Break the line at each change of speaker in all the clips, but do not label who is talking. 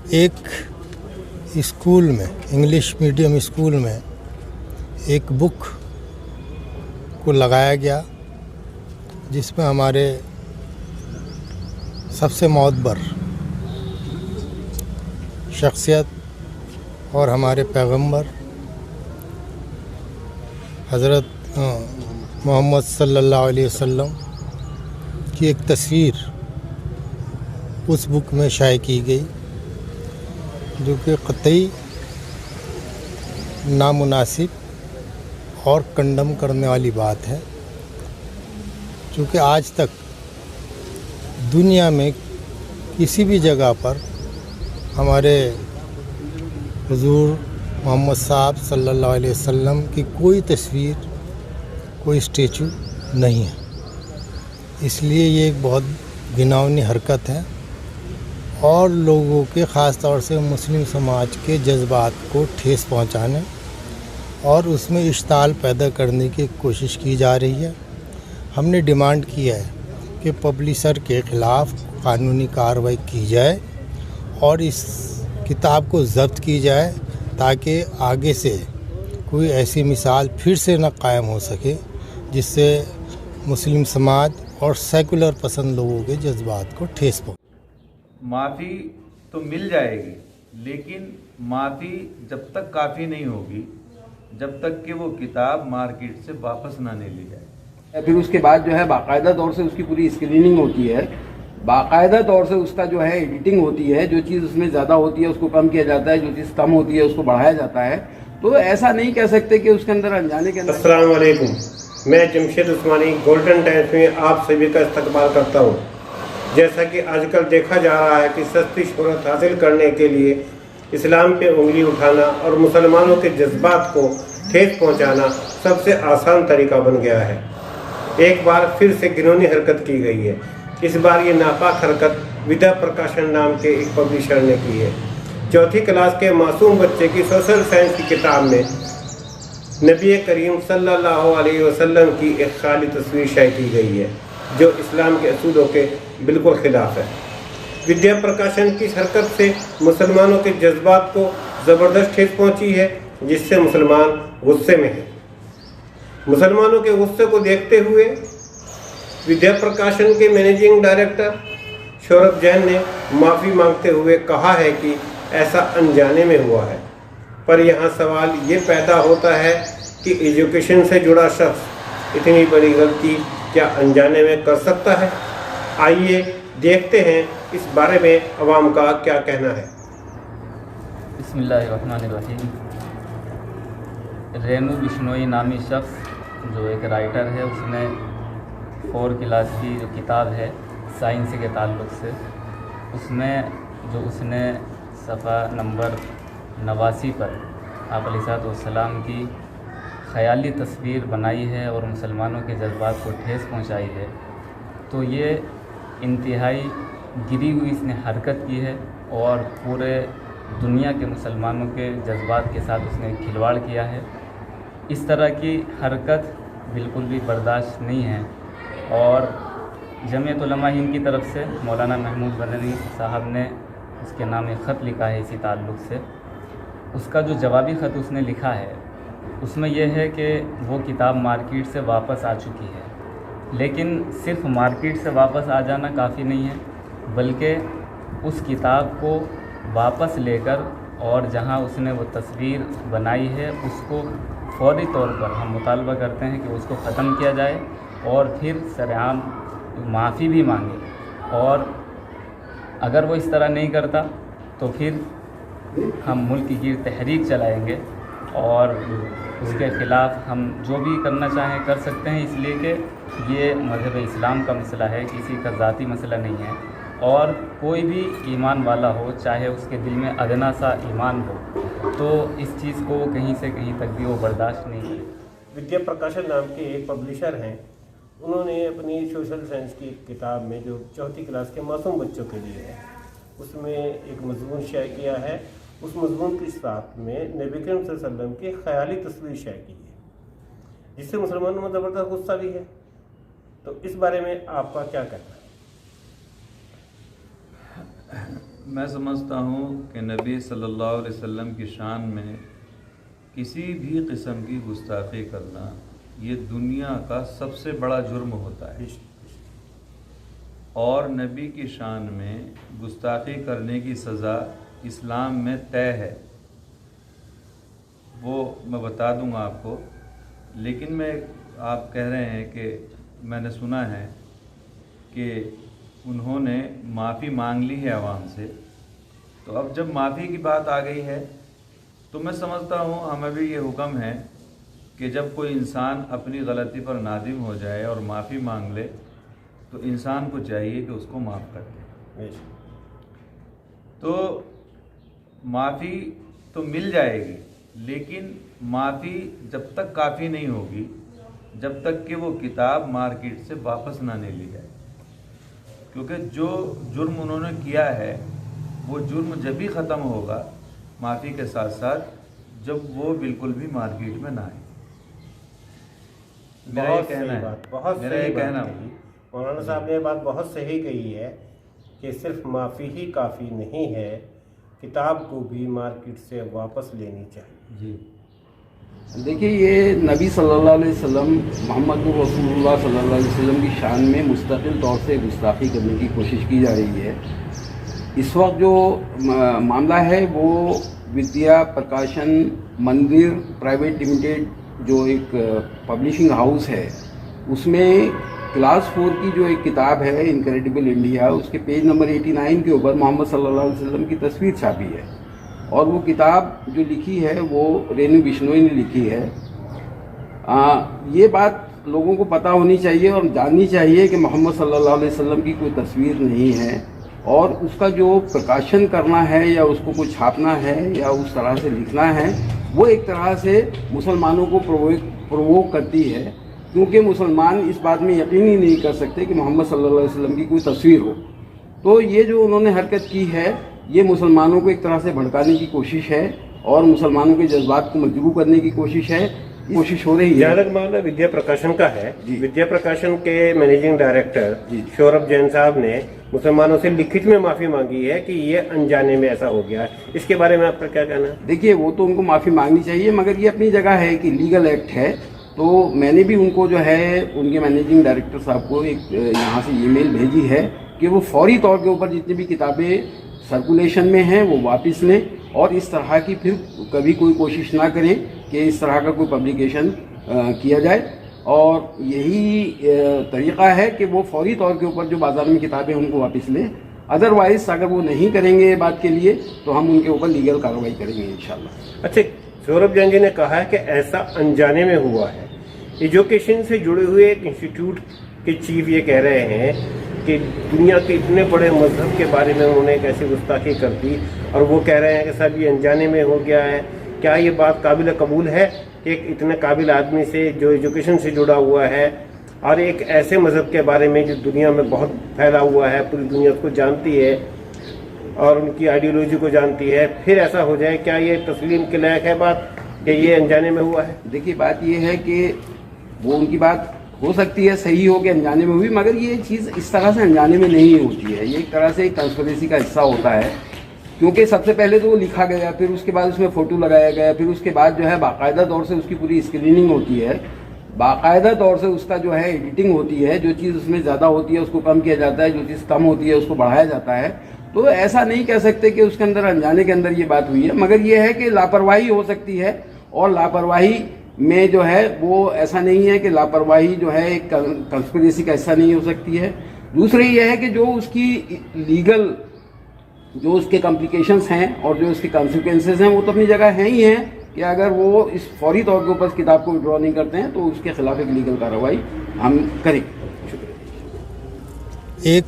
एक स्कूल में, English medium school में एक बुक को लगाया गया जिसमें हमारे सबसे मोअत्बर शख्सियत और हमारे पैगंबर हज़रत मोहम्मद सल्लल्लाहु अलैहि वसल्लम की एक तस्वीर उस बुक में शाये की गई, जो कि क़तई नामुनासिब और कंडम करने वाली बात है। क्योंकि आज तक दुनिया में किसी भी जगह पर हमारे हुज़ूर मोहम्मद साहब सल्लल्लाहु अलैहि वसल्लम की कोई तस्वीर, कोई स्टेचू नहीं है। इसलिए ये एक बहुत घिनौनी हरकत है और लोगों के ख़ास तौर से मुस्लिम समाज के जज्बात को ठेस पहुंचाने और उसमें इश्ताल पैदा करने की कोशिश की जा रही है। हमने डिमांड किया है कि पब्लिशर के ख़िलाफ़ कानूनी कार्रवाई की जाए और इस किताब को ज़ब्त की जाए ताकि आगे से कोई ऐसी मिसाल फिर से न कायम हो सके जिससे मुस्लिम समाज और सेकुलर पसंद लोगों के जज्बात को ठेस पहुंचे।
माफ़ी तो मिल जाएगी, लेकिन माफ़ी जब तक काफ़ी नहीं होगी जब तक कि वो किताब मार्केट से वापस ना ले ली जाए।
फिर उसके बाद जो है बाकायदा तौर से उसकी पूरी स्क्रीनिंग होती है, बाकायदा तौर से उसका जो है एडिटिंग होती है, जो चीज़ उसमें ज़्यादा होती है उसको कम किया जाता है, जो चीज़ कम होती है उसको बढ़ाया जाता है। तो ऐसा नहीं कह सकते कि उसके अंदर अनजाने के अंदर।
अस्सलाम वालेकुम, मैं जमशेद उस्मानी गोल्डन टाइम्स में आप सभी का इस्तकबाल करता हूँ। जैसा कि आजकल देखा जा रहा है कि सस्ती शोहरत हासिल करने के लिए इस्लाम पे उंगली उठाना और मुसलमानों के जज्बात को ठेस पहुँचाना सबसे आसान तरीका बन गया है। एक बार फिर से घिनौनी हरकत की गई है। इस बार ये नापाक हरकत विद्या प्रकाशन नाम के एक पब्लिशर ने की है। चौथी क्लास के मासूम बच्चे की सोशल साइंस की किताब में नबी करीम सल्लल्लाहु अलैहि वसल्लम की एक खाली तस्वीर शाये की गई है, जो इस्लाम के असूलों के बिल्कुल खिलाफ है। विद्या प्रकाशन की हरकत से मुसलमानों के जज्बात को ज़बरदस्त ठेस पहुँची है, जिससे मुसलमान गुस्से में हैं। मुसलमानों के गुस्से को देखते हुए विद्या प्रकाशन के मैनेजिंग डायरेक्टर शौरभ जैन ने माफ़ी मांगते हुए कहा है कि ऐसा अनजाने में हुआ है। पर यहाँ सवाल ये पैदा होता है कि एजुकेशन से जुड़ा शख्स इतनी बड़ी गलती क्या अनजाने में कर सकता है? आइए देखते हैं इस बारे में अवाम का क्या कहना है।
बिस्मिल्लाहिर्रहमानिर्रहीम। रेनू बिश्नोई नामी शख्स जो एक राइटर है, उसने 4 क्लास की जो किताब है साइंस के ताल्लुक़ से, उसमें जो उसने सफ़ा नंबर 89 पर आप अलैहिस्सलाम की ख़याली तस्वीर बनाई है और मुसलमानों के जज्बात को ठेस पहुंचाई है, तो ये इंतहाई गिरी हुई इसने हरकत की है और पूरे दुनिया के मुसलमानों के जज्बात के साथ उसने खिलवाड़ किया है। इस तरह की हरकत बिल्कुल भी बर्दाश्त नहीं है और जमीयत उलमा हिंद की तरफ से मौलाना महमूद बदनी साहब ने उसके नाम एक ख़त लिखा है इसी ताल्लुक़ से। उसका जो जवाबी ख़त उसने लिखा है उसमें यह है कि वो किताब मार्केट से वापस आ चुकी है, लेकिन सिर्फ मार्केट से वापस आ जाना काफ़ी नहीं है, बल्कि उस किताब को वापस लेकर और जहां उसने वो तस्वीर बनाई है उसको फ़ौरी तौर पर हम मुतालबा करते हैं कि उसको ख़त्म किया जाए और फिर सरेआम माफ़ी भी मांगे। और अगर वो इस तरह नहीं करता तो फिर हम मुल्क की तहरीक चलाएंगे और उसके ख़िलाफ़ हम जो भी करना चाहें कर सकते हैं, इसलिए कि ये मज़हब इस्लाम का मसला है, किसी का ज़ाती मसला नहीं है। और कोई भी ईमान वाला हो, चाहे उसके दिल में अदना सा ईमान हो, तो इस चीज़ को कहीं से कहीं तक भी वो बर्दाश्त नहीं करे।
विद्या प्रकाशन नाम के एक पब्लिशर हैं, उन्होंने अपनी सोशल साइंस की किताब में जो चौथी क्लास के मासूम बच्चों के लिए है, उसमें एक मजमून शाये किया है। उस मजमून के साथ में नबी करीम सल्लल्लाहु अलैहि वसल्लम की ख़याली तस्वीर शाये की है, जिससे मुसलमानों में ज़बरदस्त गुस्सा भी है। तो इस बारे में आपका क्या कहना है?
मैं समझता हूँ कि नबी सल्लल्लाहु अलैहि वसल्लम की शान में किसी भी किस्म की गुस्ताखी करना ये दुनिया का सबसे बड़ा जुर्म होता है, और नबी की शान में गुस्ताखी करने की सज़ा इस्लाम में तय है, वो मैं बता दूंगा आपको। लेकिन मैं आप कह रहे हैं कि मैंने सुना है कि उन्होंने माफ़ी मांग ली है आवाम से, तो अब जब माफ़ी की बात आ गई है तो मैं समझता हूँ हमें भी ये हुक्म है कि जब कोई इंसान अपनी गलती पर नादिम हो जाए और माफ़ी मांग ले तो इंसान को चाहिए कि उसको माफ़ कर दे। तो माफ़ी तो मिल जाएगी, लेकिन माफ़ी जब तक काफ़ी नहीं होगी जब तक कि वो किताब मार्केट से वापस ना ले ली जाए, क्योंकि जो जुर्म उन्होंने किया है वो जुर्म जब भी ख़त्म होगा माफ़ी के साथ साथ जब वो बिल्कुल भी मार्केट में ना आए। मेरा ये कहना है,
बहुत
मेरा ये कहना
है। मौलाना साहब ने ये बात बहुत सही कही है कि सिर्फ माफ़ी ही काफ़ी नहीं है, किताब को भी मार्केट से वापस लेनी चाहिए।
जी
देखिए, ये नबी सल्लल्लाहु अलैहि वसल्लम मोहम्मद रसूलुल्लाह सल्लल्लाहु अलैहि वसल्लम की शान में मुस्तकिल तौर से गुस्ताखी करने की कोशिश की जा रही है। इस वक्त जो मामला है वो विद्या प्रकाशन मंदिर प्राइवेट लिमिटेड जो एक पब्लिशिंग हाउस है, उसमें क्लास 4 की जो एक किताब है इनक्रेडिबल इंडिया, उसके पेज नंबर 89 के ऊपर मोहम्मद सल्लल्लाहु अलैहि वसल्लम की तस्वीर छापी है, और वो किताब जो लिखी है वो रेणु बिश्नोई ने लिखी है। ये बात लोगों को पता होनी चाहिए और जाननी चाहिए कि मोहम्मद सल्लल्लाहु अलैहि वसल्लम की कोई तस्वीर नहीं है, और उसका जो प्रकाशन करना है या उसको कुछ छापना है या उस तरह से लिखना है वो एक तरह से मुसलमानों को प्रोवोक करती है, क्योंकि मुसलमान इस बात में यकीन ही नहीं कर सकते कि मोहम्मद सल्लल्लाहु अलैहि वसल्लम की कोई तस्वीर हो। तो ये जो उन्होंने हरकत की है ये मुसलमानों को एक तरह से भड़काने की कोशिश है और मुसलमानों के जज्बात को मजबूर करने की कोशिश हो रही है।
जहाँ तक मामला विद्या प्रकाशन का है, विद्या प्रकाशन के मैनेजिंग डायरेक्टर सौरभ जैन साहब ने मुसलमानों से लिखित में माफी मांगी है कि ये अनजाने में ऐसा हो गया है। इसके बारे में आपका क्या कहना है?
देखिए, वो तो उनको माफी मांगनी चाहिए, मगर ये अपनी जगह है कि लीगल एक्ट है। तो मैंने भी उनको जो है उनके मैनेजिंग डायरेक्टर साहब को एक यहाँ से ईमेल भेजी है कि वो फौरी तौर के ऊपर जितनी भी किताबें सर्कुलेशन में हैं वो वापस लें और इस तरह की फिर कभी कोई कोशिश ना करें कि इस तरह का कोई पब्लिकेशन किया जाए। और यही तरीक़ा है कि वो फौरी तौर के ऊपर जो बाज़ार में किताबें उनको वापस लें। अदरवाइज़ अगर वो नहीं करेंगे ये बात के लिए तो हम उनके ऊपर लीगल कार्रवाई करेंगे इंशाल्लाह।
अच्छा, सौरभ जैन जी ने कहा है कि ऐसा अनजाने में हुआ है। एजुकेशन से जुड़े हुए एक इंस्टीट्यूट के चीफ ये कह रहे हैं कि दुनिया के इतने बड़े मजहब के बारे में उन्होंने एक ऐसी गुस्ताखी कर दी और वो कह रहे हैं कि सब ये अनजाने में हो गया है। क्या ये बात काबिल कबूल है कि एक इतने काबिल आदमी से जो एजुकेशन से जुड़ा हुआ है और एक ऐसे मजहब के बारे में जो दुनिया में बहुत फैला हुआ है, पूरी दुनिया उसको जानती है और उनकी आइडियोलॉजी को जानती है, फिर ऐसा हो जाए? क्या ये तस्लीम के लायक है बात कि ये अनजाने में हुआ है?
देखिए, बात ये है कि वो उनकी बात हो सकती है सही हो कि अनजाने में हुई, मगर ये चीज़ इस तरह से अनजाने में नहीं होती है। ये एक तरह से एक कंस्पिरेसी का हिस्सा होता है, क्योंकि सबसे पहले तो वो लिखा गया, फिर उसके बाद उसमें फ़ोटो लगाया गया, फिर उसके बाद जो है बाकायदा तौर से उसकी पूरी स्क्रीनिंग होती है, बाकायदा तौर से उसका जो है एडिटिंग होती है, जो चीज़ उसमें ज़्यादा होती है उसको कम किया जाता है, जो चीज़ कम होती है उसको बढ़ाया जाता है। तो ऐसा नहीं कह सकते कि उसके अंदर अनजाने के अंदर ये बात हुई है, मगर ये है कि लापरवाही हो सकती है और लापरवाही में जो है वो ऐसा नहीं है कि लापरवाही जो है एक कंस्पिरेसी का हिस्सा नहीं हो सकती है। दूसरी ये है कि जो उसकी लीगल जो उसके कॉम्प्लिकेशंस हैं और जो उसके कॉन्सिक्वेंसेस हैं वो तो अपनी जगह हैं ही हैं कि अगर वो इस फौरी तौर के ऊपर इस किताब को विड्रॉ नहीं करते हैं तो उसके खिलाफ एक लीगल कार्रवाई हम करेंगे।
एक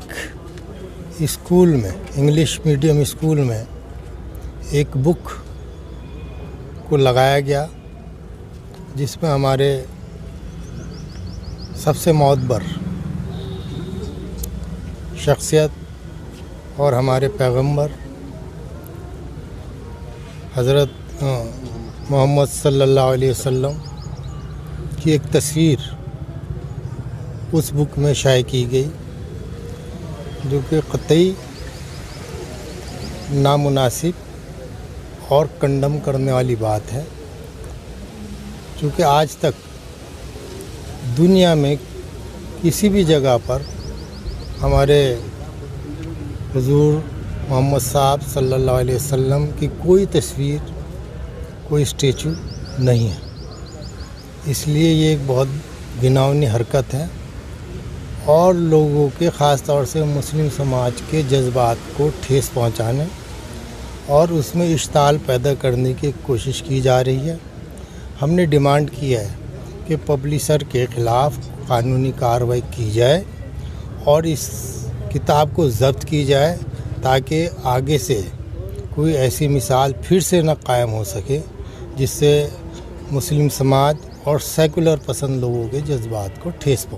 स्कूल में, इंग्लिश मीडियम स्कूल में एक बुक को लगाया गया जिसमें हमारे सबसे मोअत्बर शख्सियत और हमारे पैगंबर हज़रत मोहम्मद सल्लल्लाहु अलैहि वसल्लम की एक तस्वीर उस बुक में शाये की गई, जो कि क़तई नामुनासिब और कंडम करने वाली बात है, क्योंकि आज तक दुनिया में किसी भी जगह पर हमारे हुजूर मोहम्मद साहब सल्लल्लाहु अलैहि वसल्लम की कोई तस्वीर, कोई स्टेचू नहीं है। इसलिए ये एक बहुत घिनौनी हरकत है और लोगों के ख़ास तौर से मुस्लिम समाज के जज्बात को ठेस पहुंचाने और उसमें इश्ताल पैदा करने की कोशिश की जा रही है। हमने डिमांड किया है कि पब्लिशर के ख़िलाफ़ कानूनी कार्रवाई की जाए और इस किताब को ज़ब्त की जाए, ताकि आगे से कोई ऐसी मिसाल फिर से न कायम हो सके जिससे मुस्लिम समाज और सेकुलर पसंद लोगों के जज्बात को ठेस पहुंचे।